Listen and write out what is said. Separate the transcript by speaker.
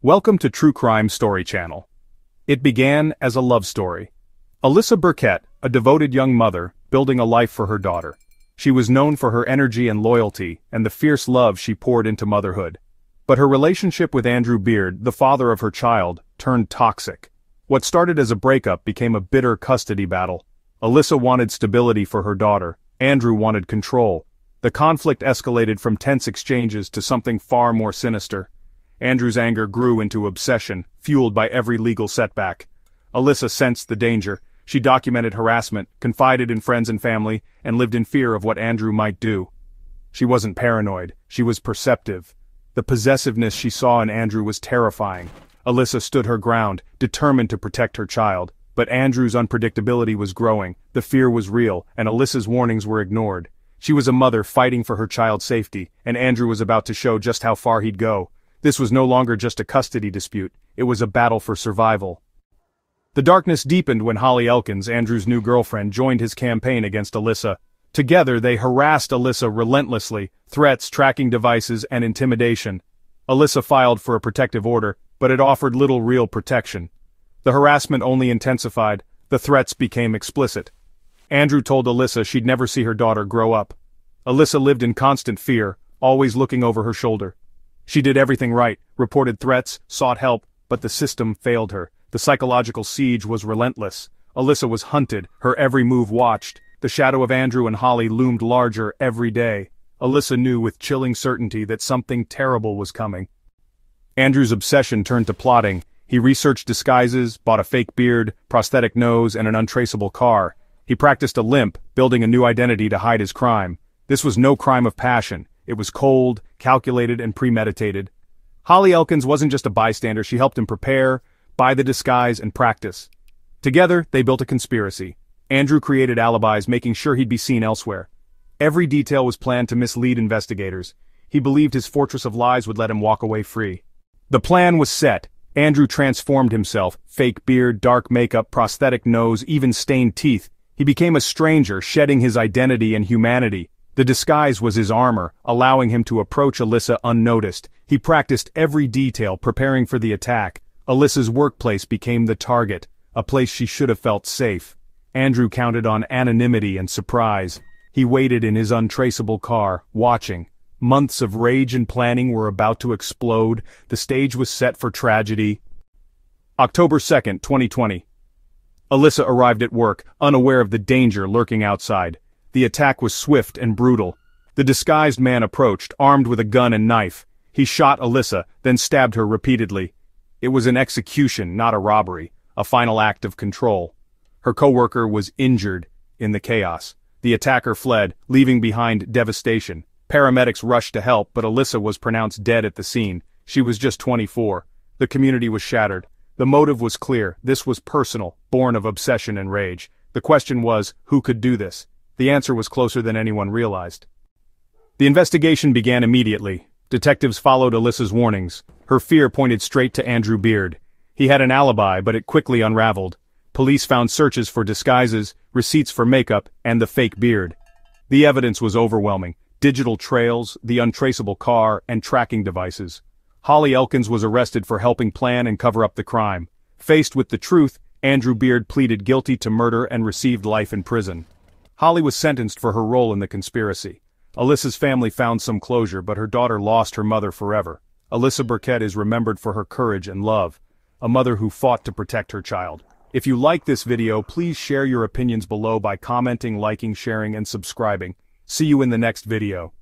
Speaker 1: Welcome to True Crime Story Channel. It began as a love story. Alyssa Burkett, a devoted young mother, building a life for her daughter. She was known for her energy and loyalty, and the fierce love she poured into motherhood. But her relationship with Andrew Beard, the father of her child, turned toxic. What started as a breakup became a bitter custody battle. Alyssa wanted stability for her daughter, Andrew wanted control. The conflict escalated from tense exchanges to something far more sinister. Andrew's anger grew into obsession, fueled by every legal setback. Alyssa sensed the danger. She documented harassment, confided in friends and family, and lived in fear of what Andrew might do. She wasn't paranoid, she was perceptive. The possessiveness she saw in Andrew was terrifying. Alyssa stood her ground, determined to protect her child. But Andrew's unpredictability was growing, the fear was real, and Alyssa's warnings were ignored. She was a mother fighting for her child's safety, and Andrew was about to show just how far he'd go. This was no longer just a custody dispute, it was a battle for survival. The darkness deepened when Holly Elkins, Andrew's new girlfriend, joined his campaign against Alyssa. Together they harassed Alyssa relentlessly, threats, tracking devices, and intimidation. Alyssa filed for a protective order, but it offered little real protection. The harassment only intensified, the threats became explicit. Andrew told Alyssa she'd never see her daughter grow up. Alyssa lived in constant fear, always looking over her shoulder. She did everything right, reported threats, sought help, but the system failed her. The psychological siege was relentless. Alyssa was hunted, her every move watched. The shadow of Andrew and Holly loomed larger every day. Alyssa knew with chilling certainty that something terrible was coming. Andrew's obsession turned to plotting. He researched disguises, bought a fake beard, prosthetic nose, and an untraceable car. He practiced a limp, building a new identity to hide his crime. This was no crime of passion. It was cold, calculated, and premeditated. Holly Elkins wasn't just a bystander, she helped him prepare, buy the disguise, and practice. Together, they built a conspiracy. Andrew created alibis, making sure he'd be seen elsewhere. Every detail was planned to mislead investigators. He believed his fortress of lies would let him walk away free. The plan was set. Andrew transformed himself, fake beard, dark makeup, prosthetic nose, even stained teeth. He became a stranger, shedding his identity and humanity. The disguise was his armor, allowing him to approach Alyssa unnoticed. He practiced every detail, preparing for the attack. Alyssa's workplace became the target, a place she should have felt safe. Andrew counted on anonymity and surprise. He waited in his untraceable car, watching. Months of rage and planning were about to explode. The stage was set for tragedy. October 2nd, 2020. Alyssa arrived at work, unaware of the danger lurking outside. The attack was swift and brutal. The disguised man approached, armed with a gun and knife. He shot Alyssa, then stabbed her repeatedly. It was an execution, not a robbery, a final act of control. Her coworker was injured in the chaos. The attacker fled, leaving behind devastation. Paramedics rushed to help, but Alyssa was pronounced dead at the scene. She was just 24. The community was shattered. The motive was clear. This was personal, born of obsession and rage. The question was, who could do this? The answer was closer than anyone realized. The investigation began immediately. Detectives followed Alyssa's warnings. Her fear pointed straight to Andrew Beard. He had an alibi, but it quickly unraveled. Police found searches for disguises, receipts for makeup, and the fake beard. The evidence was overwhelming. Digital trails, the untraceable car, and tracking devices. Holly Elkins was arrested for helping plan and cover up the crime. Faced with the truth, Andrew Beard pleaded guilty to murder and received life in prison. Holly was sentenced for her role in the conspiracy. Alyssa's family found some closure, but her daughter lost her mother forever. Alyssa Burkett is remembered for her courage and love, a mother who fought to protect her child. If you like this video, please share your opinions below by commenting, liking, sharing, and subscribing. See you in the next video.